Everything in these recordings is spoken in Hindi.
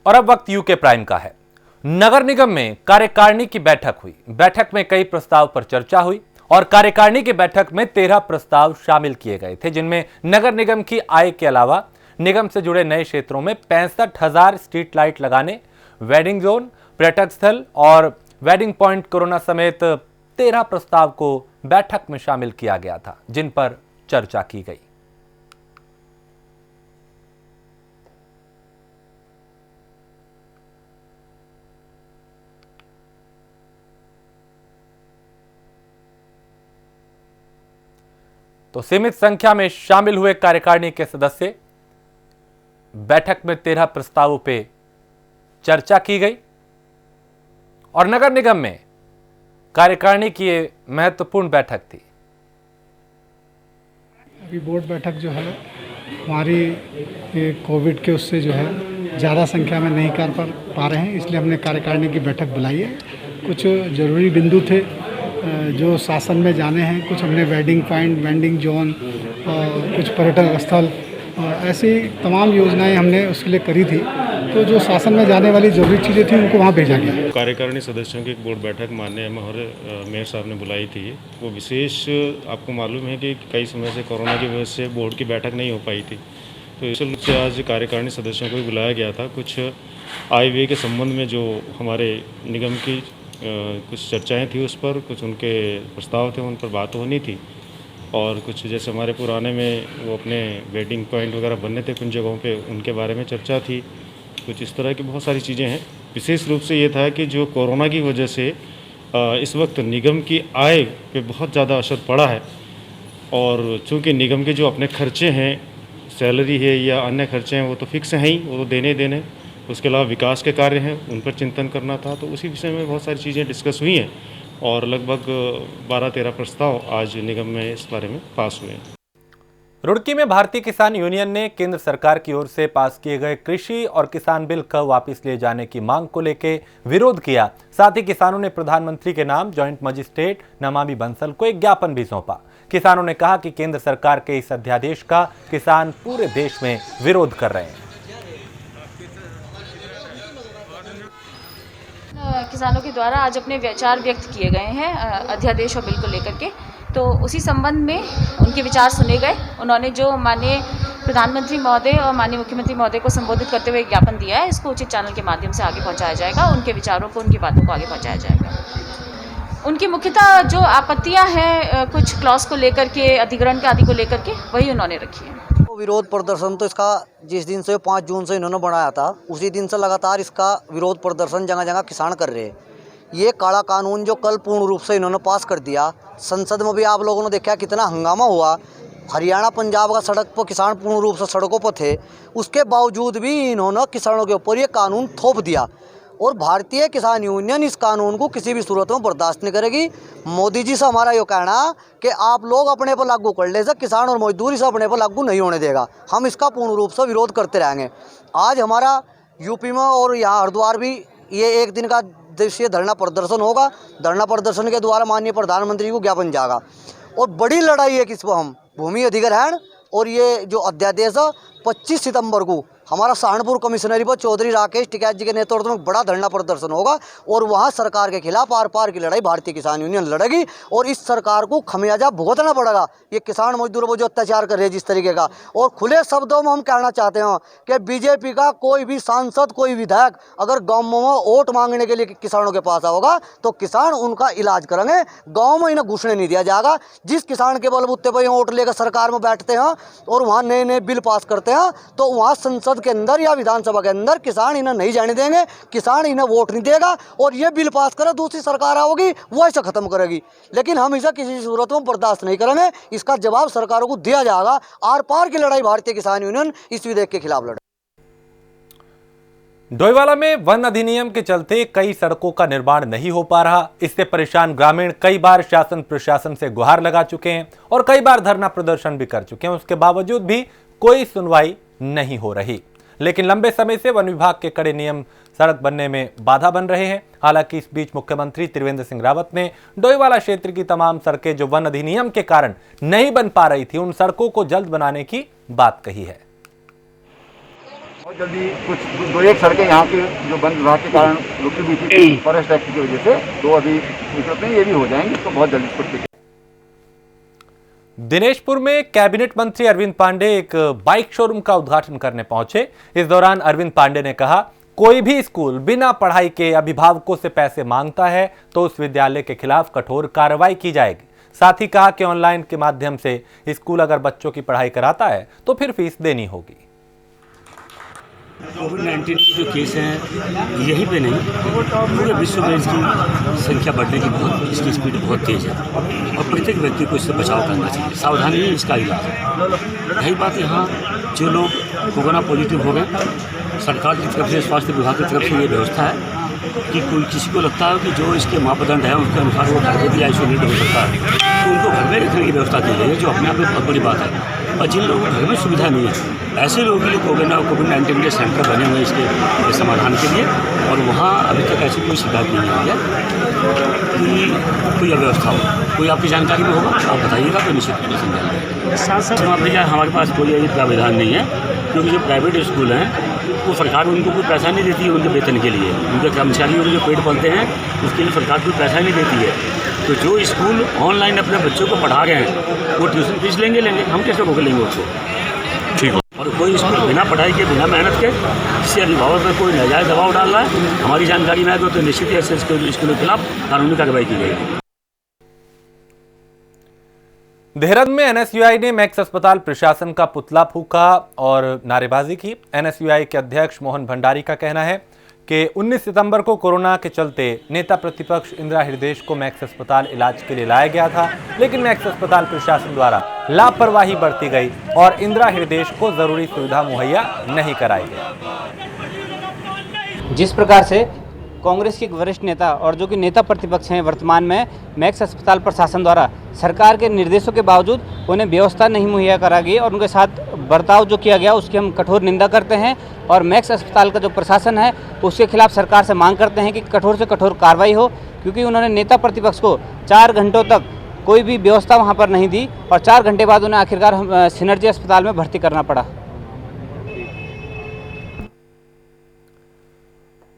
और अब वक्त यूके प्राइम का है। नगर निगम में कार्यकारिणी की बैठक हुई। बैठक में कई प्रस्ताव पर चर्चा हुई और कार्यकारिणी की बैठक में 13 प्रस्ताव शामिल किए गए थे, जिनमें नगर निगम की आय के अलावा निगम से जुड़े नए क्षेत्रों में 65,000 स्ट्रीट लाइट लगाने, वेडिंग जोन, पर्यटक स्थल और वेडिंग पॉइंट कोरोना समेत 13 प्रस्ताव को बैठक में शामिल किया गया था, जिन पर चर्चा की गई। तो सीमित संख्या में शामिल हुए कार्यकारिणी के सदस्य, बैठक में 13 प्रस्तावों पे चर्चा की गई और नगर निगम में कार्यकारिणी की ये महत्वपूर्ण बैठक थी। अभी बोर्ड बैठक जो है हमारी कोविड के उससे जो है ज़्यादा संख्या में नहीं कर पा रहे हैं, इसलिए हमने कार्यकारिणी की बैठक बुलाई है। कुछ ज़रूरी बिंदु थे जो शासन में जाने हैं, कुछ हमने वेडिंग पॉइंट, वेंडिंग जोन, कुछ पर्यटक स्थल, ऐसी तमाम योजनाएं हमने उसके लिए करी थी। तो जो शासन में जाने वाली जरूरी चीज़ें थी उनको वहाँ भेजा गया। कार्यकारिणी सदस्यों की एक बोर्ड बैठक माननीय मेयर साहब ने बुलाई थी। वो विशेष, आपको मालूम है कि कई समय से कोरोना की वजह से बोर्ड की बैठक नहीं हो पाई थी, तो इस रूप से आज कार्यकारिणी सदस्यों को भी बुलाया गया था। कुछ आय व्यय के संबंध में जो हमारे निगम की कुछ चर्चाएं थी, उस पर कुछ उनके प्रस्ताव थे, उन पर बात होनी थी। और कुछ जैसे हमारे पुराने में वो अपने वेडिंग पॉइंट वगैरह बनने थे कुछ जगहों पे, उनके बारे में चर्चा थी। कुछ इस तरह की बहुत सारी चीज़ें हैं। विशेष रूप से ये था कि जो कोरोना की वजह से इस वक्त निगम की आय पे बहुत ज़्यादा असर पड़ा है, और चूँकि निगम के जो अपने खर्चे हैं, सैलरी है या अन्य खर्चे हैं, वो तो फिक्स हैं ही, वो तो देने। उसके अलावा विकास के कार्य हैं, उन पर चिंतन करना था। तो उसी विषय में बहुत सारी चीज़ें डिस्कस हुई हैं और लगभग 12-13 प्रस्ताव आज निगम में इस बारे में पास हुए। रुड़की में भारतीय किसान यूनियन ने केंद्र सरकार की ओर से पास किए गए कृषि और किसान बिल का वापस लिए जाने की मांग को लेकर विरोध किया। साथ ही किसानों ने प्रधानमंत्री के नाम जॉइंट मजिस्ट्रेट नमामि बंसल को एक ज्ञापन भी सौंपा। किसानों ने कहा कि केंद्र सरकार के इस अध्यादेश का किसान पूरे देश में विरोध कर रहे हैं। किसानों के द्वारा आज अपने विचार व्यक्त किए गए हैं अध्यादेश और बिल को लेकर के, तो उसी संबंध में उनके विचार सुने गए। उन्होंने जो माननीय प्रधानमंत्री महोदय और माननीय मुख्यमंत्री महोदय को संबोधित करते हुए एक ज्ञापन दिया है, इसको उचित चैनल के माध्यम से आगे पहुंचाया जाएगा। उनके विचारों को, उनकी बातों को आगे पहुंचाया जाएगा। उनकी मुख्यतः जो आपत्तियां हैं कुछ क्लॉज को लेकर के, अधिग्रहण के आदि को लेकर के, वही उन्होंने रखी है। विरोध प्रदर्शन तो इसका जिस दिन से 5 जून से इन्होंने बनाया था, उसी दिन से लगातार इसका विरोध प्रदर्शन जगह जगह किसान कर रहे हैं। ये काला कानून जो कल पूर्ण रूप से इन्होंने पास कर दिया, संसद में भी आप लोगों ने देखा कितना हंगामा हुआ। हरियाणा पंजाब का सड़क पर किसान पूर्ण रूप से सड़कों पर थे, उसके बावजूद भी इन्होंने किसानों के ऊपर ये कानून थोप दिया। और भारतीय किसान यूनियन इस कानून को किसी भी सूरत में बर्दाश्त नहीं करेगी। मोदी जी से हमारा ये कहना कि आप लोग अपने पर लागू कर ले, किसान और मजदूर इसे अपने पर लागू नहीं होने देगा। हम इसका पूर्ण रूप से विरोध करते रहेंगे। आज हमारा यूपी में और यहाँ हरिद्वार भी ये 1 दिन का दिवसीय धरना प्रदर्शन होगा। धरना प्रदर्शन के द्वारा माननीय प्रधानमंत्री को ज्ञापन जाएगा और बड़ी लड़ाई है किस पर, हम भूमि अधिग्रहण और ये जो अध्यादेश 25 सितंबर को हमारा सहारनपुर कमिश्नरी पर चौधरी राकेश टिकैत जी के नेतृत्व में बड़ा धरना प्रदर्शन होगा और वहाँ सरकार के खिलाफ आर पार की लड़ाई भारतीय किसान यूनियन लड़ेगी और इस सरकार को खमियाजा भुगतना पड़ेगा। ये किसान मजदूरों पर जो अत्याचार कर रहे हैं जिस तरीके का, और खुले शब्दों में हम कहना चाहते हैं कि बीजेपी का कोई भी सांसद, कोई विधायक अगर गाँव में वोट मांगने के लिए किसानों के पास आओगा तो किसान उनका इलाज करेंगे। गाँव में इन्हें घुसने नहीं दिया जाएगा। जिस किसान के बलबूते पर वोट लेकर सरकार में बैठते हैं और वहाँ नए नए बिल पास करते हैं, तो वहाँ संसद के अंदर या विधानसभा के अंदर किसान इन्हें नहीं जाने देंगे। किसान इन्हें वोट नहीं देगा और ये बिल पास करे, दूसरी सरकार आओगी वो इसे खत्म करेगी। लेकिन हम इसे किसी सूरत में बर्दाश्त नहीं करेंगे। इसका जवाब सरकारों को दिया जाएगा। आर पार की लड़ाई भारतीय किसान यूनियन इस विधेयक के खिलाफ लड़े। डोईवाला में वन अधिनियम के चलते कई सड़कों का निर्माण नहीं हो पा रहा। इससे परेशान ग्रामीण कई बार शासन प्रशासन से गुहार लगा चुके हैं और कई बार धरना प्रदर्शन भी कर चुके हैं। उसके बावजूद भी कोई सुनवाई नहीं हो रही। लेकिन लंबे समय से वन विभाग के कड़े नियम सड़क बनने में बाधा बन रहे हैं। हालांकि इस बीच मुख्यमंत्री त्रिवेंद्र सिंह रावत ने डोईवाला क्षेत्र की तमाम सड़कें जो वन अधिनियम के कारण नहीं बन पा रही थी, उन सड़कों को जल्द बनाने की बात कही है। बहुत जल्दी कुछ दो एक सड़कें यहाँ की जो वन विभाग के कारण रुकी हुई थी फॉरेस्ट एक्ट की वजह से, तो अभी ये भी हो जाएंगे, तो बहुत जल्दी छुट्टी। दिनेशपुर में कैबिनेट मंत्री अरविंद पांडे एक बाइक शोरूम का उद्घाटन करने पहुंचे। इस दौरान अरविंद पांडे ने कहा, कोई भी स्कूल बिना पढ़ाई के अभिभावकों से पैसे मांगता है तो उस विद्यालय के खिलाफ कठोर कार्रवाई की जाएगी। साथ ही कहा कि ऑनलाइन के माध्यम से स्कूल अगर बच्चों की पढ़ाई कराता है तो फिर फीस देनी होगी। कोविड-19 के जो केस हैं यहीं पे नहीं, पूरे विश्व में इसकी संख्या बढ़ने की इसकी स्पीड बहुत तेज़ है और प्रत्येक व्यक्ति को इससे बचाव करना चाहिए। सावधानी ही इसका इलाज है। यही बात यहाँ जो लोग कोरोना पॉजिटिव हो गए, सरकार की तरफ से, स्वास्थ्य विभाग की तरफ से ये व्यवस्था है कि कोई किसी को लगता है कि जो इसके मापदंड है उसके अनुसार वो घर में भी आइसोलेट हो सकता है, तो उनको घर में रखने की व्यवस्था दी गई है, जो अपने आप में बहुत बड़ी बात है। और जिन लोगों को घर में सुविधा नहीं है, ऐसे लोगों के लिए कोविड-19 के सेंटर बने हुए इसके समाधान के लिए, और वहाँ अभी तक ऐसी कोई शिकायत नहीं आई है कि कोई अव्यवस्था हो। कोई आपकी जानकारी में होगा आप बताइएगा, तो निश्चित रूप से समझाएंगे। साथ हमारे पास कोई ऐसी प्राविधान नहीं है, क्योंकि जो प्राइवेट स्कूल हैं वो सरकार उनको कोई पैसा नहीं देती है उनके वेतन के लिए, उनके कर्मचारियों के जो पेट पलते हैं उसके लिए सरकार कोई पैसा नहीं देती है। तो जो स्कूल ऑनलाइन अपने बच्चों को पढ़ा रहे हैं वो ट्यूशन फीस लेंगे, हम कैसे रोक लेंगे उसको? ठीक है। और कोई स्कूल बिना पढ़ाई के, बिना मेहनत के, किसी अभिभावक पर कोई नाजायज दबाव डाल रहा है, हमारी जानकारी में आए तो निश्चित ही ऐसे स्कूलों के खिलाफ कानूनी कार्रवाई की जाएगी। देहरादून में एनएसयूआई ने मैक्स अस्पताल प्रशासन का पुतला फूंका और नारेबाजी की। एनएसयूआई के अध्यक्ष मोहन भंडारी का कहना है कि 19 सितंबर को कोरोना के चलते नेता प्रतिपक्ष इंदिरा हृदयेश को मैक्स अस्पताल इलाज के लिए लाया गया था, लेकिन मैक्स अस्पताल प्रशासन द्वारा लापरवाही बरती गई और इंदिरा हृदयेश को जरूरी सुविधा मुहैया नहीं कराई गई। जिस प्रकार से कांग्रेस के वरिष्ठ नेता और जो कि नेता प्रतिपक्ष हैं वर्तमान में, मैक्स अस्पताल प्रशासन द्वारा सरकार के निर्देशों के बावजूद उन्हें व्यवस्था नहीं मुहैया करा गई और उनके साथ बर्ताव जो किया गया उसकी हम कठोर निंदा करते हैं और मैक्स अस्पताल का जो प्रशासन है उसके खिलाफ सरकार से मांग करते हैं कि कठोर से कठोर कार्रवाई हो, क्योंकि उन्होंने नेता प्रतिपक्ष को 4 घंटों तक कोई भी व्यवस्था वहाँ पर नहीं दी और 4 घंटे बाद उन्हें आखिरकार सिनर्जी अस्पताल में भर्ती करना पड़ा।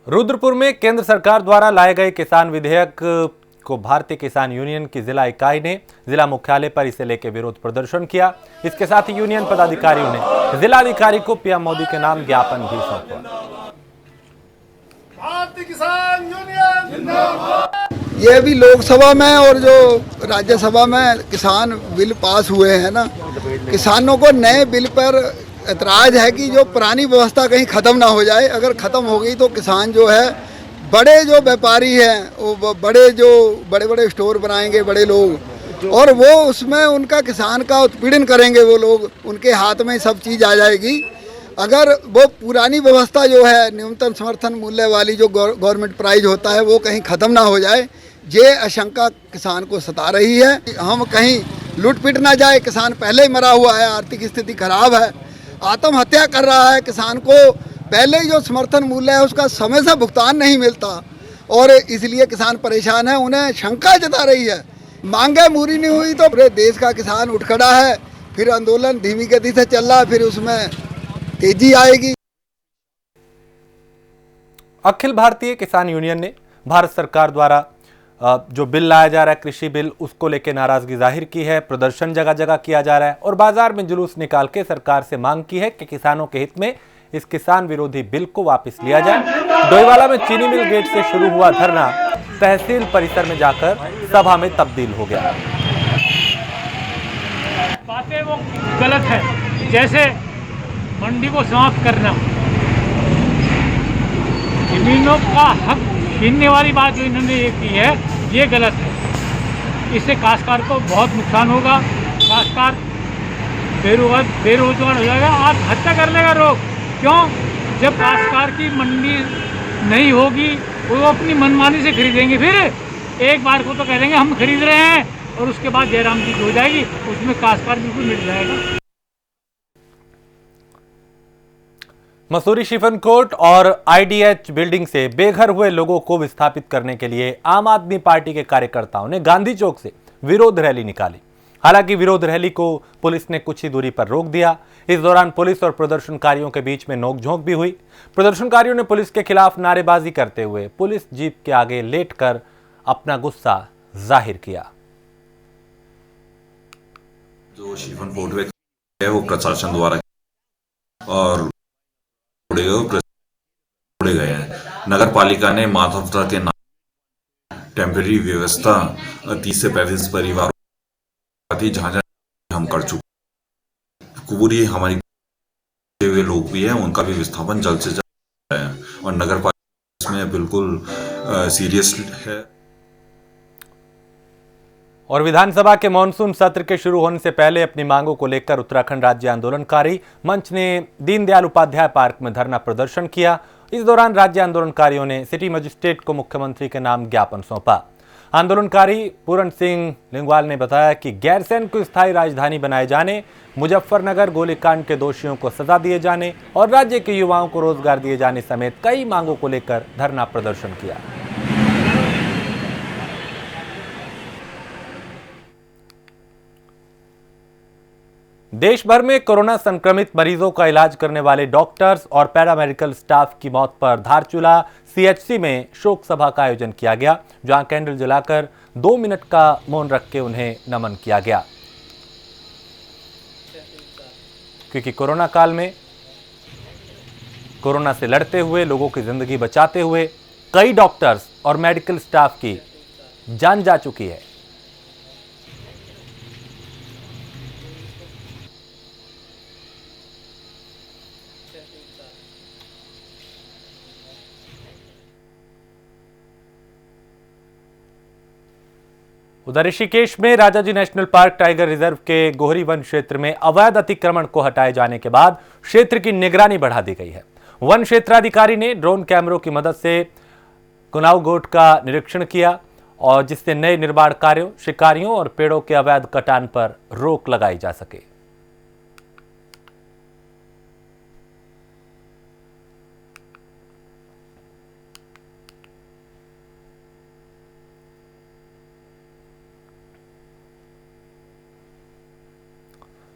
रुद्रपुर में केंद्र सरकार द्वारा लाए गए किसान विधेयक को भारतीय किसान यूनियन की जिला इकाई ने जिला मुख्यालय पर इसे लेकर विरोध प्रदर्शन किया। इसके साथ ही यूनियन पदाधिकारियों ने जिलाधिकारी को पीएम मोदी के नाम ज्ञापन भी सौंपा। भारतीय किसान यूनियन जिंदाबाद। ये भी लोकसभा में और जो राज्यसभा में किसान बिल पास हुए हैं ना, किसानों को नए बिल पर ऐतराज है कि जो पुरानी व्यवस्था कहीं ख़त्म ना हो जाए। अगर ख़त्म हो गई तो किसान जो है, बड़े जो व्यापारी हैं, वो बड़े बड़े स्टोर बनाएंगे बड़े लोग, और वो उसमें उनका किसान का उत्पीड़न करेंगे वो लोग, उनके हाथ में सब चीज़ आ जाएगी। अगर वो पुरानी व्यवस्था जो है न्यूनतम समर्थन मूल्य वाली जो गवर्नमेंट प्राइस होता है वो कहीं ख़त्म ना हो जाए, ये आशंका किसान को सता रही है। हम कहीं लूट पिट ना जाए, किसान पहले ही मरा हुआ है, आर्थिक स्थिति खराब है, आत्महत्या कर रहा है, किसान को पहले जो समर्थन मूल्य है उसका समय से भुगतान नहीं मिलता और इसलिए किसान परेशान है, उन्हें शंका जता रही है। मांगे पूरी नहीं हुई तो पूरे देश का किसान उठ खड़ा है, फिर आंदोलन धीमी गति से चल रहा है, फिर उसमें तेजी आएगी। अखिल भारतीय किसान यूनियन ने भारत सरकार द्वारा जो बिल लाया जा रहा है कृषि बिल, उसको लेकर नाराजगी जाहिर की है। प्रदर्शन जगह जगह किया जा रहा है और बाजार में जुलूस निकाल के सरकार से मांग की है कि किसानों के हित में इस किसान विरोधी बिल को वापस लिया जाए। डोईवाला में चीनी मिल गेट से शुरू हुआ धरना तहसील परिसर में जाकर सभा में तब्दील हो गया। बातें वो गलत है, जैसे मंडी को समाप्त करना, जमीनों का हक छीनने वाली बात जो इन्होंने ये की है ये गलत है। इससे काश्तकार को बहुत नुकसान होगा, काश्तकार बेरोजगार हो जाएगा, आत्महत्या कर लेगा लोग। क्यों? जब काश्तकार की मंडी नहीं होगी वो अपनी मनमानी से खरीदेंगे, फिर एक बार को तो कह देंगे हम खरीद रहे हैं और उसके बाद जयराम जी हो जाएगी, उसमें काश्तकार बिल्कुल मिट जाएगा। मसूरी शिफन कोर्ट और आईडीएच बिल्डिंग से बेघर हुए लोगों को विस्थापित करने के लिए आम आदमी पार्टी के कार्यकर्ताओं ने गांधी चौक से विरोध रैली निकाली। हालांकि विरोध रैली को पुलिस ने कुछ ही दूरी पर रोक दिया। इस दौरान पुलिस और प्रदर्शनकारियों के बीच में नोकझोंक भी हुई। प्रदर्शनकारियों ने पुलिस के खिलाफ नारेबाजी करते हुए पुलिस जीप के आगे लेटकर अपना गुस्सा जाहिर किया। जो शिफन फोटो है वो प्रशासन द्वारा और उड़े गए हैं। नगर पालिका ने मानवता के नाम टेम्परेरी व्यवस्था 30 से 35 परिवार जहाँ हम कर चुके। पूरी हमारी हुए लोग भी हैं, उनका भी विस्थापन जल्द से जल्द है और नगर पालिका इसमें बिल्कुल सीरियस है। और विधानसभा के मानसून सत्र के शुरू होने से पहले अपनी मांगों को लेकर उत्तराखंड राज्य आंदोलनकारी मंच ने दीनदयाल उपाध्याय पार्क में धरना प्रदर्शन किया। इस दौरान राज्य आंदोलनकारियों ने सिटी मजिस्ट्रेट को मुख्यमंत्री के नाम ज्ञापन सौंपा। आंदोलनकारी पूरण सिंह लिंगवाल ने बताया कि गैरसैंण को स्थायी राजधानी बनाए जाने, मुजफ्फरनगर गोलीकांड के दोषियों को सजा दिए जाने और राज्य के युवाओं को रोजगार दिए जाने समेत कई मांगों को लेकर धरना प्रदर्शन किया। देश भर में कोरोना संक्रमित मरीजों का इलाज करने वाले डॉक्टर्स और पैरामेडिकल स्टाफ की मौत पर धारचूला सीएचसी में शोक सभा का आयोजन किया गया, जहां कैंडल जलाकर 2 मिनट का मौन रख के उन्हें नमन किया गया। क्योंकि कोरोना काल में कोरोना से लड़ते हुए, लोगों की जिंदगी बचाते हुए कई डॉक्टर्स और मेडिकल स्टाफ की जान जा चुकी है। उधर ऋषिकेश में Rajaji national park tiger reserve के गोहरी वन क्षेत्र में अवैध अतिक्रमण को हटाए जाने के बाद क्षेत्र की निगरानी बढ़ा दी गई है। वन क्षेत्राधिकारी ने ड्रोन कैमरों की मदद से कुनाव गोट का निरीक्षण किया और जिससे नए निर्माण कार्यों, शिकारियों और पेड़ों के अवैध कटान पर रोक लगाई जा सके।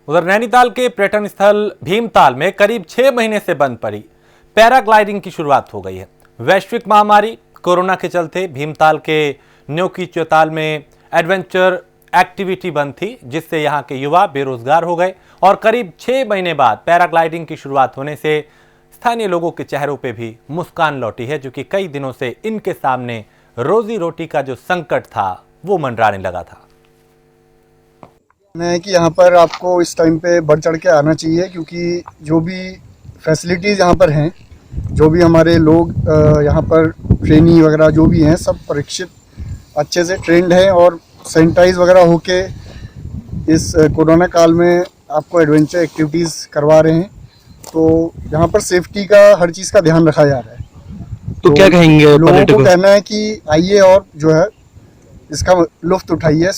उधर नैनीताल के पर्यटन स्थल भीमताल में करीब 6 महीने से बंद पड़ी पैराग्लाइडिंग की शुरुआत हो गई है। वैश्विक महामारी कोरोना के चलते भीमताल के न्योकी चौताल में एडवेंचर एक्टिविटी बंद थी, जिससे यहां के युवा बेरोजगार हो गए और करीब 6 महीने बाद पैराग्लाइडिंग की शुरुआत होने से स्थानीय लोगों के चेहरों पे भी मुस्कान लौटी है, जो कि कई दिनों से इनके सामने रोजी रोटी का जो संकट था वो मंडराने लगा था। है कि यहाँ पर आपको इस टाइम पे बढ़ चढ़ के आना चाहिए, क्योंकि जो भी फैसिलिटीज़ यहाँ पर हैं, जो भी हमारे लोग यहाँ पर ट्रेनी वगैरह जो भी हैं, सब परीक्षित अच्छे से ट्रेंड हैं और सैनिटाइज वगैरह होके इस कोरोना काल में आपको एडवेंचर एक्टिविटीज़ करवा रहे हैं। तो यहाँ पर सेफ्टी का हर चीज़ का ध्यान रखा जा रहा है। तो क्या कहेंगे लोगों को? कहना है कि आइए और जो है इसका लुत्फ उठाइए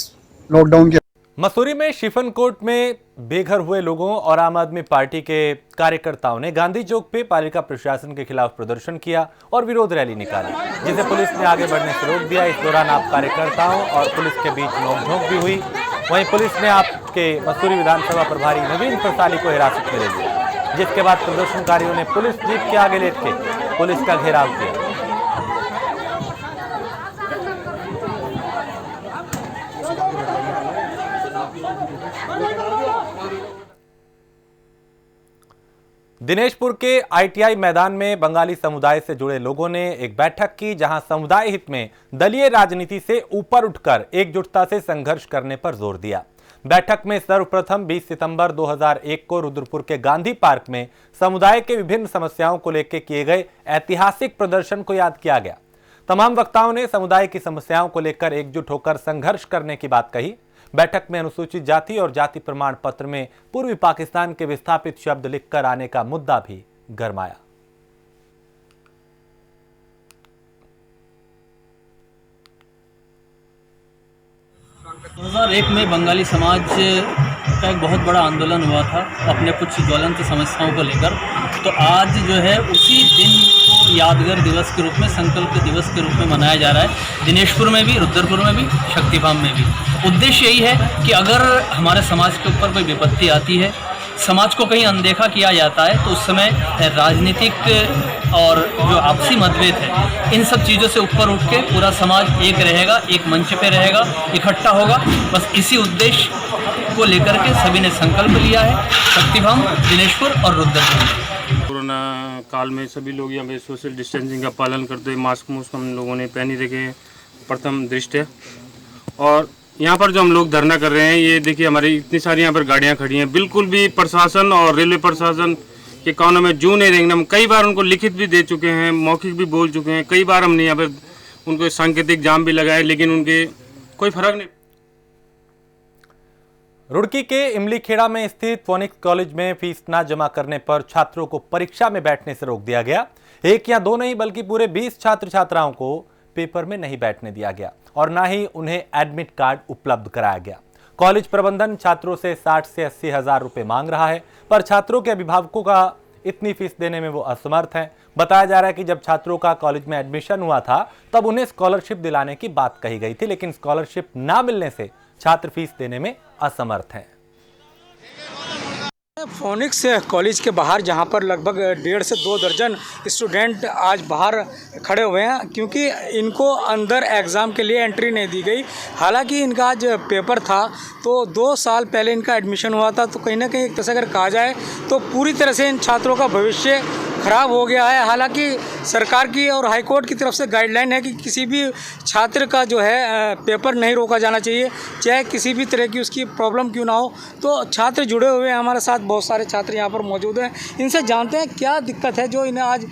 लॉकडाउन के। मसूरी में शिफनकोट में बेघर हुए लोगों और आम आदमी पार्टी के कार्यकर्ताओं ने गांधी चौक पे पालिका प्रशासन के खिलाफ प्रदर्शन किया और विरोध रैली निकाली, जिसे पुलिस ने आगे बढ़ने से रोक दिया। इस दौरान आप कार्यकर्ताओं और पुलिस के बीच नोकझोंक भी हुई। वहीं पुलिस ने आपके मसूरी विधानसभा प्रभारी नवीन प्रसाली को हिरासत में ले लिया, जिसके बाद प्रदर्शनकारियों ने पुलिस जीप के आगे लेट के पुलिस का घेराव किया। दिनेशपुर के आईटीआई मैदान में बंगाली समुदाय से जुड़े लोगों ने एक बैठक की, जहां समुदाय हित में दलीय राजनीति से ऊपर उठकर एकजुटता से संघर्ष करने पर जोर दिया। बैठक में सर्वप्रथम 20 सितंबर 2001 को रुद्रपुर के गांधी पार्क में समुदाय के विभिन्न समस्याओं को लेकर किए गए ऐतिहासिक प्रदर्शन को याद किया गया। तमाम वक्ताओं ने समुदाय की समस्याओं को लेकर एकजुट होकर संघर्ष करने की बात कही। बैठक में अनुसूचित जाति और जाति प्रमाण पत्र में पूर्वी पाकिस्तान के विस्थापित शब्द लिखकर आने का मुद्दा भी गरमाया। 2001 में बंगाली समाज का एक बहुत बड़ा आंदोलन हुआ था अपने कुछ ज्वलंत समस्याओं को लेकर। तो आज जो है उसी दिन को यादगार दिवस के रूप में, संकल्प दिवस के रूप में मनाया जा रहा है। दिनेशपुर में भी, रुद्रपुर में भी, शक्तिधाम में भी। उद्देश्य यही है कि अगर हमारे समाज के ऊपर कोई विपत्ति आती है, समाज को कहीं अनदेखा किया जाता है, तो उस समय राजनीतिक और जो आपसी मतभेद है, इन सब चीज़ों से ऊपर उठ के पूरा समाज एक रहेगा, एक मंच पे रहेगा, इकट्ठा होगा। बस इसी उद्देश्य को लेकर के सभी ने संकल्प लिया है। शक्तिधाम, दिनेशपुर और रुद्रपुर। कोरोना काल में सभी लोग यहाँ पे सोशल डिस्टेंसिंग का पालन करते हुए मास्क हम लोगों ने पहनी रखे प्रथम दृष्टया। और यहाँ पर जो हम लोग धरना कर रहे हैं, ये देखिए हमारी इतनी सारी यहाँ पर गाड़ियाँ खड़ी हैं, बिल्कुल भी प्रशासन और रेलवे प्रशासन के कानों में जू नहीं देंगे। हम कई बार उनको लिखित भी दे चुके हैं, मौखिक भी बोल चुके हैं, कई बार हमने यहाँ पर उनको सांकेतिक जाम भी लगाए, लेकिन उनके कोई फर्क नहीं। रुड़की के इमलीखेड़ा में स्थित फोनिक्स कॉलेज में फीस न जमा करने पर छात्रों को परीक्षा में बैठने से रोक दिया गया। एक या दो नहीं बल्कि पूरे 20 छात्र छात्राओं को पेपर में नहीं बैठने दिया गया और न ही उन्हें एडमिट कार्ड उपलब्ध कराया गया। कॉलेज प्रबंधन छात्रों से 60 से 80 हजार रुपए मांग रहा है, पर छात्रों के अभिभावकों का इतनी फीस देने में वो असमर्थ हैं। बताया जा रहा है कि जब छात्रों का कॉलेज में एडमिशन हुआ था तब उन्हें स्कॉलरशिप दिलाने की बात कही गई थी, लेकिन स्कॉलरशिप ना मिलने से छात्र फीस देने में असमर्थ हैं। फोनिक्स कॉलेज के बाहर जहां पर लगभग 1.5 से 2 दर्जन स्टूडेंट आज बाहर खड़े हुए हैं, क्योंकि इनको अंदर एग्ज़ाम के लिए एंट्री नहीं दी गई। हालांकि इनका आज पेपर था, तो 2 साल पहले इनका एडमिशन हुआ था, तो कहीं ना कहीं एक तरह से अगर कहा जाए तो पूरी तरह से इन छात्रों का भविष्य ख़राब हो गया है। हालांकि सरकार की और हाईकोर्ट की तरफ से गाइडलाइन है कि किसी भी छात्र का जो है पेपर नहीं रोका जाना चाहिए, चाहे किसी भी तरह की उसकी प्रॉब्लम क्यों ना हो। तो छात्र जुड़े हुए हैं हमारे साथ, बहुत सारे छात्र यहाँ पर मौजूद हैं। इनसे जानते हैं क्या दिक्कत है जो इन्हें आज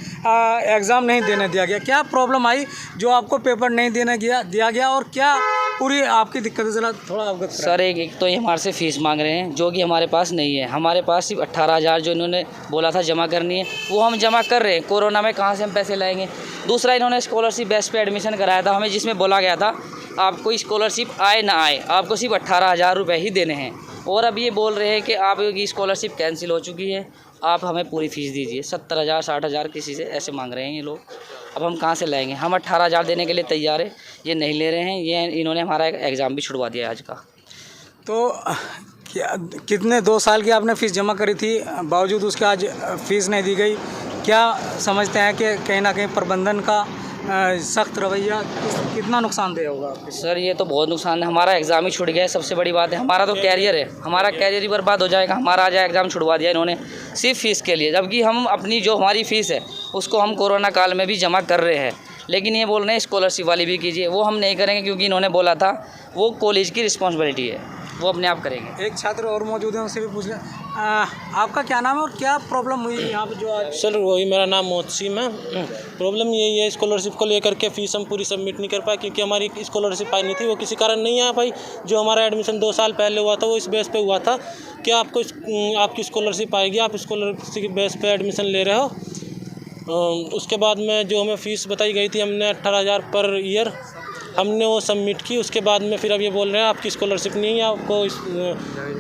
एग्ज़ाम नहीं देने दिया गया, क्या प्रॉब्लम आई जो आपको पेपर नहीं दिया गया और क्या पूरी आपकी दिक्कत है, ज़रा थोड़ा अवगत। सर एक तो ये हमारे से फ़ीस मांग रहे हैं जो कि हमारे पास नहीं है। हमारे पास सिर्फ 18,000 जो इन्होंने बोला था जमा करनी है, वो हम जमा कर रहे हैं। कोरोना में कहाँ से हम पैसे लाएंगे। दूसरा, इन्होंने स्कॉलरशिप बेस पे एडमिशन कराया था हमें, जिसमें बोला गया था आपको स्कॉलरशिप आए ना आए आपको सिर्फ 18,000 रुपये ही देने हैं। और अब ये बोल रहे हैं कि आपकी स्कॉलरशिप कैंसिल हो चुकी है, आप हमें पूरी फ़ीस दीजिए। 70,000 60,000 किसी से ऐसे मांग रहे हैं ये लोग। अब हम कहाँ से लाएंगे। हम 18,000 देने के लिए तैयार है, ये नहीं ले रहे हैं। ये इन्होंने हमारा एग्ज़ाम भी छुड़वा दिया आज का। तो क्या कितने 2 साल की आपने फ़ीस जमा करी थी, बावजूद उसके आज फ़ीस नहीं दी गई। क्या समझते हैं कि कहीं ना कहीं प्रबंधन का सख्त रवैया कितना नुकसानदेह होगा? सर ये तो बहुत नुकसान है, हमारा एग्ज़ाम ही छूट गया है। सबसे बड़ी बात है, हमारा तो कैरियर है, हमारा कैरियर ही बर्बाद हो जाएगा। हमारा आज एग्ज़ाम छुड़वा दिया इन्होंने सिर्फ फ़ीस के लिए, जबकि हम अपनी जो हमारी फ़ीस है उसको हम कोरोना काल में भी जमा कर रहे हैं। लेकिन ये बोल रहे हैं स्कॉलरशिप वाली भी कीजिए, वो हम नहीं करेंगे क्योंकि इन्होंने बोला था वो कॉलेज की रिस्पॉन्सिबिलिटी है, वो अपने आप करेंगे। एक छात्र और मौजूद है, उनसे भी पूछ लें। आपका क्या नाम है और क्या प्रॉब्लम हुई यहाँ पे जो आज? सर वही मेरा नाम मोहसिन है। प्रॉब्लम यही है, स्कॉलरशिप को लेकर के फ़ीस हम पूरी सबमिट नहीं कर पाए क्योंकि हमारी स्कॉलरशिप आई नहीं थी। वो किसी कारण नहीं आ पाई। जो हमारा एडमिशन 2 साल पहले हुआ था वो इस बेस पे हुआ था कि आपको आपकी स्कॉलरशिप आएगी, आप स्कॉलरशिप बेस पे एडमिशन ले रहे हो। उसके बाद में जो हमें फ़ीस बताई गई थी, हमने 18,000 पर ईयर हमने वो सबमिट की। उसके बाद में फिर अब ये बोल रहे हैं आपकी स्कॉलरशिप नहीं है, आपको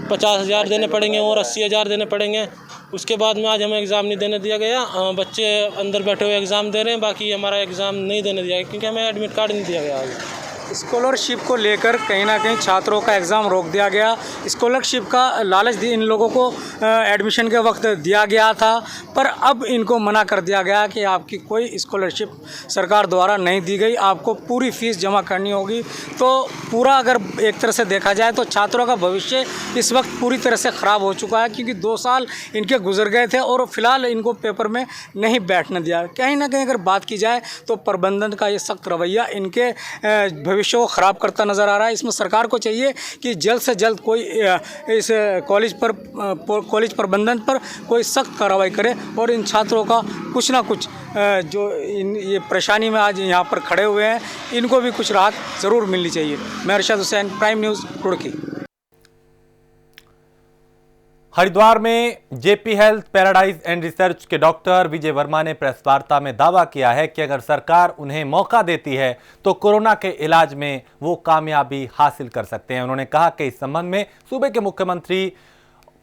50,000 देने पड़ेंगे और 80,000 देने पड़ेंगे। उसके बाद में आज हमें एग्ज़ाम नहीं देने दिया गया। बच्चे अंदर बैठे हुए एग्ज़ाम दे रहे हैं, बाकी हमारा एग्ज़ाम नहीं देने दिया गया क्योंकि हमें एडमिट कार्ड नहीं दिया गया। स्कॉलरशिप को लेकर कहीं ना कहीं छात्रों का एग्ज़ाम रोक दिया गया। स्कॉलरशिप का लालच इन लोगों को एडमिशन के वक्त दिया गया था, पर अब इनको मना कर दिया गया कि आपकी कोई स्कॉलरशिप सरकार द्वारा नहीं दी गई, आपको पूरी फ़ीस जमा करनी होगी। तो पूरा अगर एक तरह से देखा जाए तो छात्रों का भविष्य इस वक्त पूरी तरह से ख़राब हो चुका है, क्योंकि 2 साल इनके गुजर गए थे और फिलहाल इनको पेपर में नहीं बैठने दिया। कहीं ना कहीं अगर बात की जाए तो प्रबंधन का ये सख्त रवैया इनके भविष्य को ख़राब करता नज़र आ रहा है। इसमें सरकार को चाहिए कि जल्द से जल्द कोई इस कॉलेज प्रबंधन पर कोई सख्त कार्रवाई करे और इन छात्रों का कुछ ना कुछ जो ये परेशानी में आज यहाँ पर खड़े हुए हैं, इनको भी कुछ राहत ज़रूर मिलनी चाहिए। मैं अरशद हुसैन, प्राइम न्यूज़, रुड़की। हरिद्वार में JP health paradise and research के डॉक्टर विजय वर्मा ने प्रेस वार्ता में दावा किया है कि अगर सरकार उन्हें मौका देती है तो कोरोना के इलाज में वो कामयाबी हासिल कर सकते हैं। उन्होंने कहा कि इस संबंध में सूबे के मुख्यमंत्री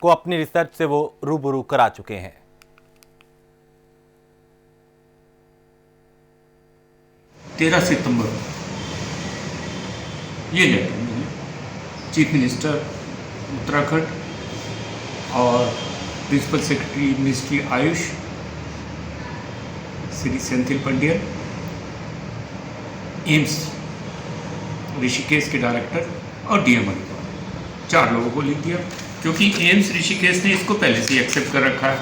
को अपनी रिसर्च से वो रूबरू करा चुके हैं। 13 सितंबर ये लेटर मैंने चीफ मिनिस्टर उत्तराखंड और principal secretary ministry AYUSH Shri Senthil Pandian, AIIMS Rishikesh के डायरेक्टर और डीएम अधिकारी, 4 लोगों को लिख दिया, क्योंकि एम्स ऋषिकेश ने इसको पहले से एक्सेप्ट कर रखा है,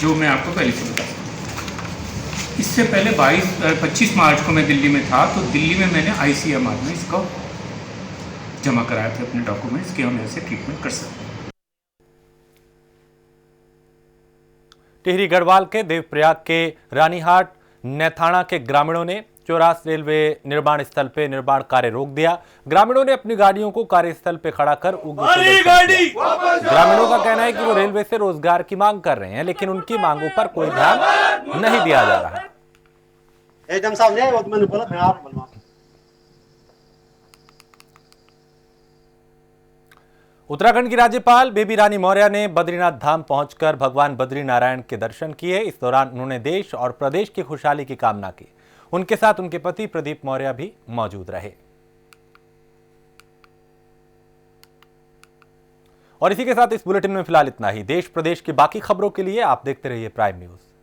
जो मैं आपको पहले से बता दूँ। इससे पहले 25 मार्च को मैं दिल्ली में था, तो दिल्ली में मैंने ICMR में इसको जमा कराया था अपने डॉक्यूमेंट्स कि हम ऐसे ट्रीटमेंट कर सकते हैं। टिहरी गढ़वाल के देवप्रयाग के रानीहाट नैथाणा के ग्रामीणों ने चौरास रेलवे निर्माण स्थल पे निर्माण कार्य रोक दिया। ग्रामीणों ने अपनी गाड़ियों को कार्यस्थल पे खड़ा कर उग्र प्रदर्शन किया। ग्रामीणों का कहना है कि वो रेलवे से रोजगार की मांग कर रहे हैं, लेकिन उनकी मांगों पर कोई ध्यान नहीं दिया जा रहा है। एकदम सामने वो मैंने बोला मैं आप बोलवा। उत्तराखंड की राज्यपाल बेबी रानी मौर्य ने बद्रीनाथ धाम पहुंचकर भगवान बद्रीनारायण के दर्शन किए। इस दौरान उन्होंने देश और प्रदेश की खुशहाली की कामना की। उनके साथ उनके पति प्रदीप मौर्य भी मौजूद रहे। और इसी के साथ इस बुलेटिन में फिलहाल इतना ही। देश प्रदेश की बाकी खबरों के लिए आप देखते रहिए प्राइम न्यूज।